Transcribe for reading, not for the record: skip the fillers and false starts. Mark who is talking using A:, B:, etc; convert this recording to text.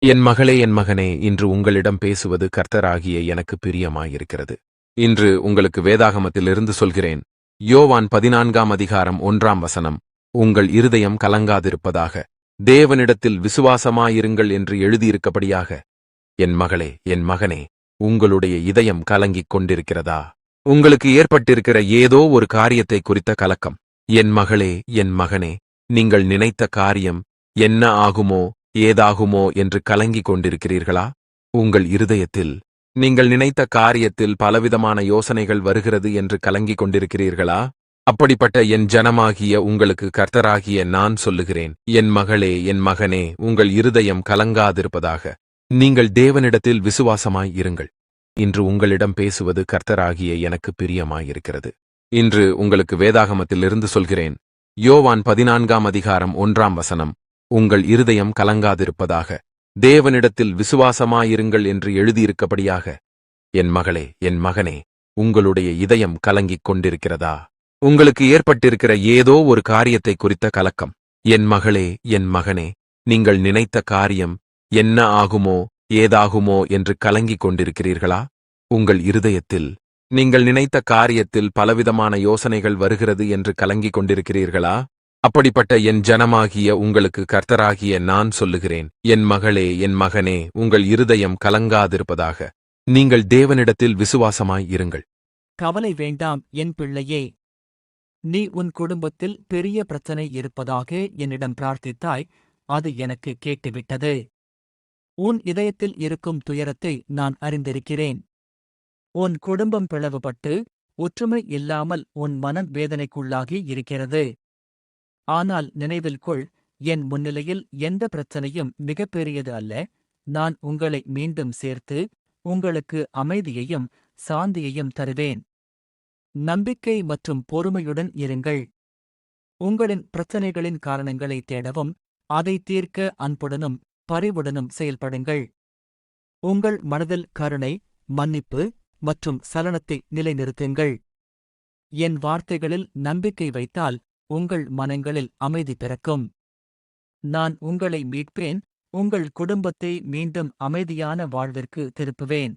A: என் மகளே, என் மகனே, இன்று உங்களிடம் பேசுவது கர்த்தராகிய எனக்கு பிரியமாயிருக்கிறது. இன்று உங்களுக்கு வேதாகமத்திலிருந்து சொல்கிறேன். யோவான் 14ஆம் அதிகாரம் 1ஆம் வசனம். உங்கள் இருதயம் கலங்காதிருப்பதாக, தேவனிடத்தில் விசுவாசமாயிருங்கள் என்று எழுதியிருக்கபடியாக. என் மகளே, என் மகனே, உங்களுடைய இதயம் கலங்கிக் கொண்டிருக்கிறதா? உங்களுக்கு ஏற்பட்டிருக்கிற ஏதோ ஒரு காரியத்தை குறித்த கலக்கம். என் மகளே, என் மகனே, நீங்கள் நினைத்த காரியம் என்ன ஆகுமோ ஏதாகுமோ என்று கலங்கிக் கொண்டிருக்கிறீர்களா? உங்கள் இருதயத்தில் நீங்கள் நினைத்த காரியத்தில் பலவிதமான யோசனைகள் வருகிறது என்று கலங்கிக் கொண்டிருக்கிறீர்களா? அப்படிப்பட்ட என் ஜனமாகிய உங்களுக்கு கர்த்தராகிய நான் சொல்லுகிறேன், என் மகளே, என் மகனே, உங்கள் இருதயம் கலங்காதிருப்பதாக. நீங்கள் தேவனிடத்தில் விசுவாசமாய் இருங்கள். இன்று உங்களிடம் பேசுவது கர்த்தராகிய எனக்கு பிரியமாயிருக்கிறது. இன்று உங்களுக்கு வேதாகமத்திலிருந்து சொல்கிறேன். யோவான் 14ஆம் அதிகாரம் 1ஆம் வசனம். உங்கள் இருதயம் கலங்காதிருப்பதாக, தேவனிடத்தில் விசுவாசமாயிருங்கள் என்று எழுதியிருக்கபடியாக. என் மகளே, என் மகனே, உங்களுடைய இதயம் கலங்கிக் கொண்டிருக்கிறதா? உங்களுக்கு ஏற்பட்டிருக்கிற ஏதோ ஒரு காரியத்தை குறித்த கலக்கம். என் மகளே, என் மகனே, நீங்கள் நினைத்த காரியம் என்ன ஆகுமோ ஏதாகுமோ என்று கலங்கிக் கொண்டிருக்கிறீர்களா? உங்கள் இருதயத்தில் நீங்கள் நினைத்த காரியத்தில் பலவிதமான யோசனைகள் வருகிறது என்று கலங்கிக் கொண்டிருக்கிறீர்களா? அப்படிப்பட்ட என் ஜனமாகிய உங்களுக்கு கர்த்தராகிய நான் சொல்லுகிறேன், என் மகளே, என் மகனே, உங்கள் இருதயம் கலங்காதிருப்பதாக. நீங்கள் தேவனிடத்தில் விசுவாசமாய் இருங்கள்.
B: கவலை வேண்டாம் என் பிள்ளையே. நீ உன் குடும்பத்தில் பெரிய பிரச்சனை இருப்பதாக என்னிடம் பிரார்த்தித்தாய், அது எனக்கு கேட்டுவிட்டது. உன் இதயத்தில் இருக்கும் துயரத்தை நான் அறிந்திருக்கிறேன். உன் குடும்பம் பிளவுபட்டு ஒற்றுமை இல்லாமல் உன் மனம் வேதனைக்குள்ளாகி இருக்கிறது. ஆனால் நினைவில் கொள், என் முன்னிலையில் எந்த பிரச்சனையும் மிகப்பெரியது அல்ல. நான் உங்களை மீண்டும் சேர்த்து உங்களுக்கு அமைதியையும் சாந்தியையும் தருவேன். நம்பிக்கை மற்றும் பொறுமையுடன் இருங்கள். உங்களின் பிரச்சனைகளின் காரணங்களை தேடவும், அதை தீர்க்க அன்புடனும் பரிவுடனும் செயல்படுங்கள். உங்கள் மனதில் கருணை, மன்னிப்பு மற்றும் சலனத்தை நிலைநிறுத்துங்கள். என் வார்த்தைகளில் நம்பிக்கை வைத்தால் உங்கள் மனங்களில் அமைதி பிறக்கும். நான் உங்களை மீட்பேன், உங்கள் குடும்பத்தை மீண்டும் அமைதியான வாழ்விற்கு திருப்புவேன்.